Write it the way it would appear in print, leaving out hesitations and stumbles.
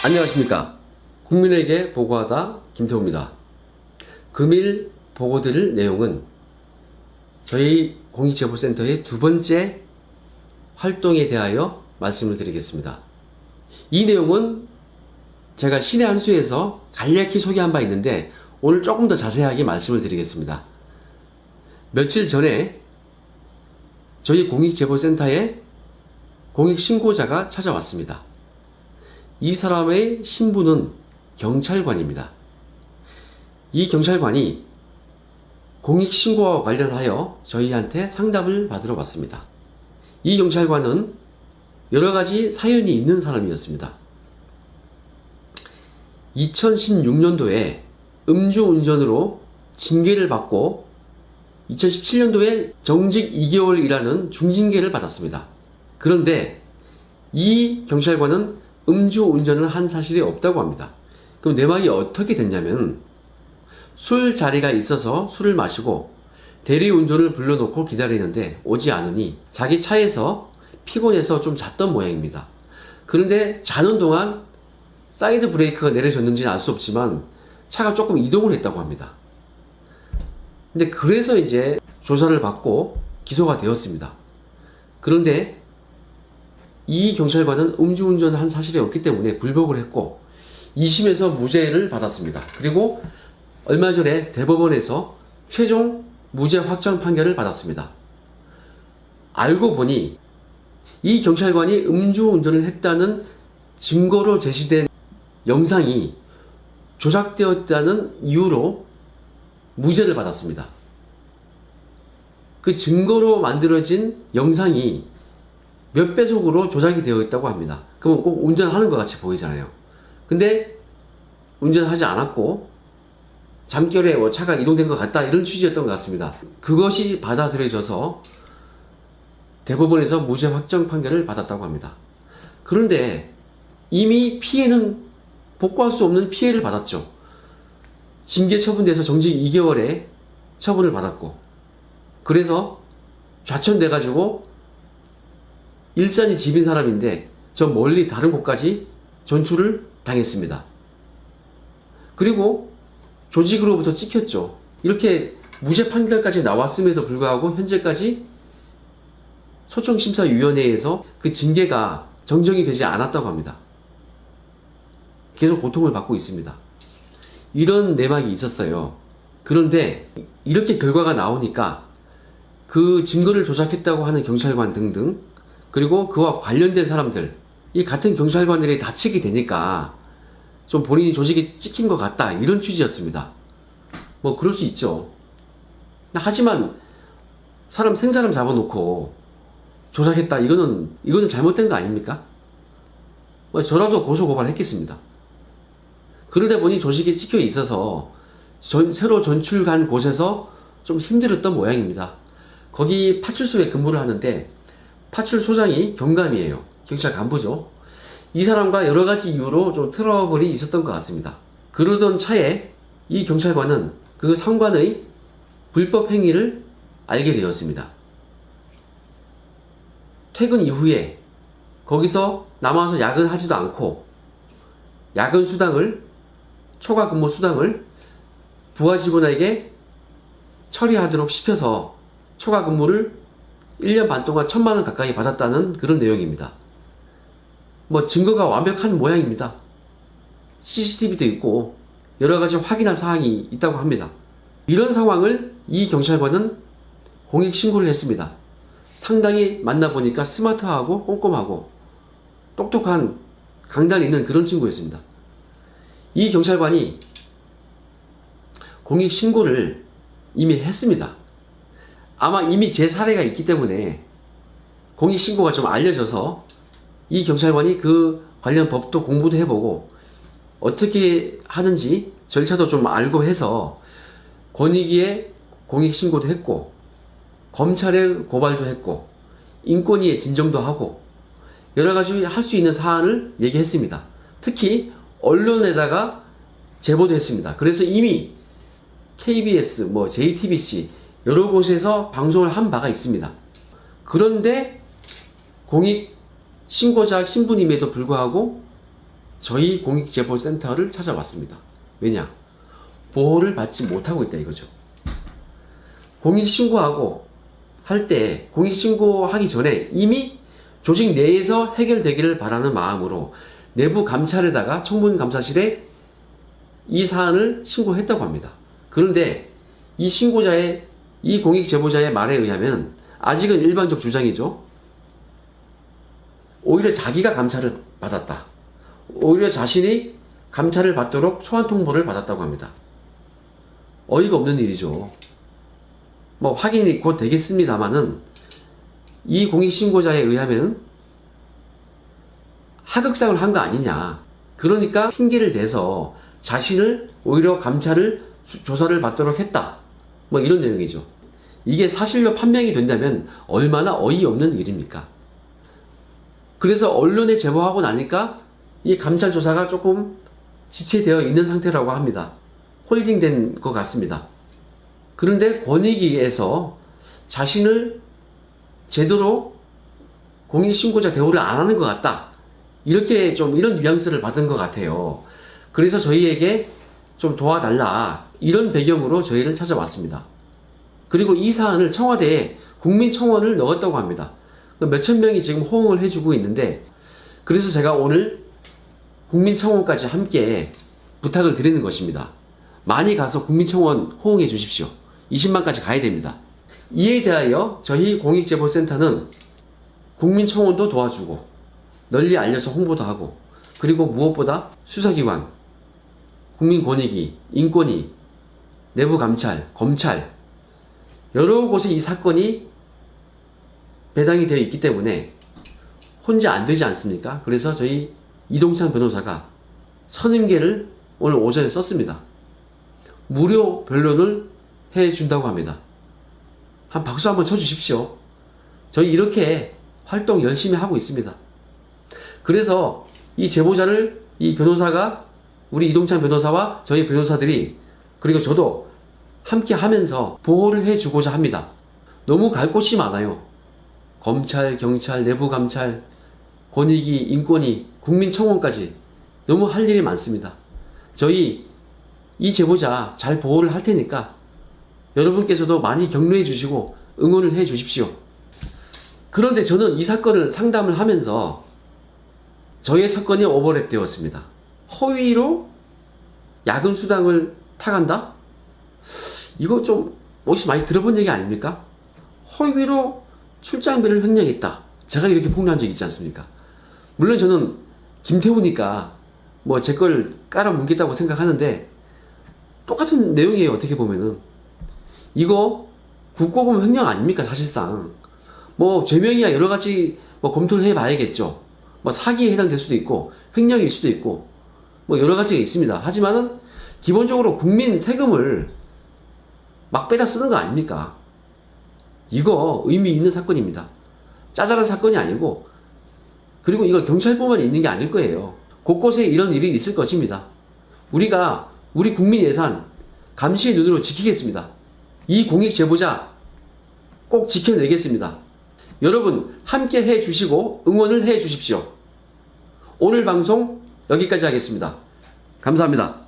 안녕하십니까. 국민에게 보고하다 김태호입니다. 금일 보고드릴 내용은 저희 공익제보센터의 두 번째 활동에 대하여 말씀을 드리겠습니다. 이 내용은 제가 신의 한 수에서 간략히 소개한 바 있는데 오늘 조금 더 자세하게 말씀을 드리겠습니다. 며칠 전에 저희 공익제보센터에 공익신고자가 찾아왔습니다. 이 사람의 신분은 경찰관입니다. 이 경찰관이 공익신고와 관련하여 저희한테 상담을 받으러 왔습니다. 이 경찰관은 여러가지 사연이 있는 사람이었습니다. 2016년도에 음주운전으로 징계를 받고 2017년도에 정직 2개월이라는 중징계를 받았습니다. 그런데 이 경찰관은 음주운전을 한 사실이 없다고 합니다. 그럼 내막이 어떻게 됐냐면 술 자리가 있어서 술을 마시고 대리운전을 불러놓고 기다리는데 오지 않으니 자기 차에서 피곤해서 좀 잤던 모양입니다. 그런데 자는 동안 사이드 브레이크가 내려졌는지는 알 수 없지만 차가 조금 이동을 했다고 합니다. 근데 그래서 이제 조사를 받고 기소가 되었습니다. 그런데 이 경찰관은 음주운전을 한 사실이 없기 때문에 불복을 했고 2심에서 무죄를 받았습니다. 그리고 얼마 전에 대법원에서 최종 무죄 확정 판결을 받았습니다. 알고 보니 이 경찰관이 음주운전을 했다는 증거로 제시된 영상이 조작되었다는 이유로 무죄를 받았습니다. 그 증거로 만들어진 영상이 몇 배속으로 조작이 되어 있다고 합니다. 그러면 꼭 운전하는 것 같이 보이잖아요. 근데 운전하지 않았고 잠결에 차가 이동된 것 같다 이런 취지였던 것 같습니다. 그것이 받아들여져서 대법원에서 무죄 확정 판결을 받았다고 합니다. 그런데 이미 피해는 복구할 수 없는 피해를 받았죠. 징계 처분돼서 정직 2개월에 처분을 받았고 그래서 좌천돼가지고 일산이 집인 사람인데 저 멀리 다른 곳까지 전출을 당했습니다. 그리고 조직으로부터 찍혔죠. 이렇게 무죄 판결까지 나왔음에도 불구하고 현재까지 소청심사위원회에서 그 징계가 정정이 되지 않았다고 합니다. 계속 고통을 받고 있습니다. 이런 내막이 있었어요. 그런데 이렇게 결과가 나오니까 그 증거를 조작했다고 하는 경찰관 등등 그리고 그와 관련된 사람들, 이 같은 경찰관들이 다치게 되니까 좀 본인이 조직이 찍힌 것 같다 이런 취지였습니다. 뭐 그럴 수 있죠. 하지만 생사람 잡아놓고 조작했다 이거는 잘못된 거 아닙니까? 뭐 저라도 고소고발했겠습니다. 그러다 보니 조직이 찍혀 있어서 새로 전출 간 곳에서 좀 힘들었던 모양입니다. 거기 파출소에 근무를 하는데 파출소장이 경감이에요. 경찰 간부죠. 이 사람과 여러가지 이유로 좀 트러블이 있었던 것 같습니다. 그러던 차에 이 경찰관은 그 상관의 불법 행위를 알게 되었습니다. 퇴근 이후에 거기서 남아서 야근하지도 않고 야근 수당을 초과 근무 수당을 부하 직원에게 처리하도록 시켜서 초과 근무를 1년 반 동안 1,000만 원 가까이 받았다는 그런 내용입니다. 뭐 증거가 완벽한 모양입니다. CCTV도 있고 여러가지 확인할 사항이 있다고 합니다. 이런 상황을 이 경찰관은 공익신고를 했습니다. 상당히 만나보니까 스마트하고 꼼꼼하고 똑똑한 강단 있는 그런 친구였습니다. 이 경찰관이 공익신고를 이미 했습니다. 아마 이미 제 사례가 있기 때문에 공익신고가 좀 알려져서 이 경찰관이 그 관련 법도 공부도 해보고 어떻게 하는지 절차도 좀 알고 해서 권익위에 공익신고도 했고 검찰에 고발도 했고 인권위에 진정도 하고 여러가지 할 수 있는 사안을 얘기했습니다. 특히 언론에다가 제보도 했습니다. 그래서 이미 KBS, JTBC 여러 곳에서 방송을 한 바가 있습니다. 그런데 공익신고자 신분임에도 불구하고 저희 공익제보센터를 찾아왔습니다. 왜냐? 보호를 받지 못하고 있다 이거죠. 공익신고하고 할 때 공익신고하기 전에 이미 조직 내에서 해결되기를 바라는 마음으로 내부 감찰에다가 청문감사실에 이 사안을 신고했다고 합니다. 그런데 이 신고자의, 이 공익제보자의 말에 의하면 아직은 일반적 주장이죠. 오히려 자기가 감찰을 받았다. 오히려 자신이 감찰을 받도록 소환 통보를 받았다고 합니다. 어이가 없는 일이죠. 뭐 확인이 곧 되겠습니다만은 이 공익신고자에 의하면 하극상을 한 거 아니냐. 그러니까 핑계를 대서 자신을 오히려 감찰을 조사를 받도록 했다. 뭐 이런 내용이죠. 이게 사실로 판명이 된다면 얼마나 어이없는 일입니까? 그래서 언론에 제보하고 나니까 이 감찰 조사가 조금 지체되어 있는 상태라고 합니다. 홀딩된 것 같습니다. 그런데 권익위에서 자신을 제대로 공익신고자 대우를 안 하는 것 같다. 이렇게 좀 이런 뉘앙스를 받은 것 같아요. 그래서 저희에게 좀 도와달라. 이런 배경으로 저희를 찾아왔습니다. 그리고 이 사안을 청와대에 국민청원을 넣었다고 합니다. 몇천 명이 지금 호응을 해주고 있는데, 그래서 제가 오늘 국민청원까지 함께 부탁을 드리는 것입니다. 많이 가서 국민청원 호응해 주십시오. 20만까지 가야 됩니다. 이에 대하여 저희 공익제보센터는 국민청원도 도와주고 널리 알려서 홍보도 하고, 그리고 무엇보다 수사기관, 국민권익위, 인권위, 내부감찰, 검찰 여러 곳에 이 사건이 배당이 되어 있기 때문에 혼자 안 되지 않습니까? 그래서 저희 이동찬 변호사가 선임계를 오늘 오전에 썼습니다. 무료 변론을 해준다고 합니다. 한 박수 한번 쳐주십시오. 저희 이렇게 활동 열심히 하고 있습니다. 그래서 이 제보자를 이 변호사가, 우리 이동찬 변호사와 저희 변호사들이, 그리고 저도 함께 하면서 보호를 해주고자 합니다. 너무 갈 곳이 많아요. 검찰, 경찰, 내부감찰, 권익위, 인권위, 국민청원까지 너무 할 일이 많습니다. 저희 이 제보자 잘 보호를 할 테니까 여러분께서도 많이 격려해 주시고 응원을 해 주십시오. 그런데 저는 이 사건을 상담을 하면서 저의 사건이 오버랩 되었습니다. 허위로 야근 수당을 타간다? 이거 좀 혹시 많이 들어본 얘기 아닙니까? 허위로 출장비를 횡령했다. 제가 이렇게 폭로한 적 있지 않습니까? 물론 저는 김태우니까 뭐 제 걸 깔아뭉겠다고 생각하는데 똑같은 내용이에요. 어떻게 보면은 이거 국고금 횡령 아닙니까? 사실상 뭐 죄명이야 여러 가지 뭐 검토를 해봐야겠죠. 뭐 사기에 해당될 수도 있고 횡령일 수도 있고 뭐 여러 가지가 있습니다. 하지만은 기본적으로 국민 세금을 막 빼다 쓰는 거 아닙니까? 이거 의미 있는 사건입니다. 짜잘한 사건이 아니고, 그리고 이거 경찰뿐만 있는 게 아닐 거예요. 곳곳에 이런 일이 있을 것입니다. 우리가 우리 국민 예산 감시의 눈으로 지키겠습니다. 이 공익제보자 꼭 지켜내겠습니다. 여러분 함께 해주시고 응원을 해주십시오. 오늘 방송 여기까지 하겠습니다. 감사합니다.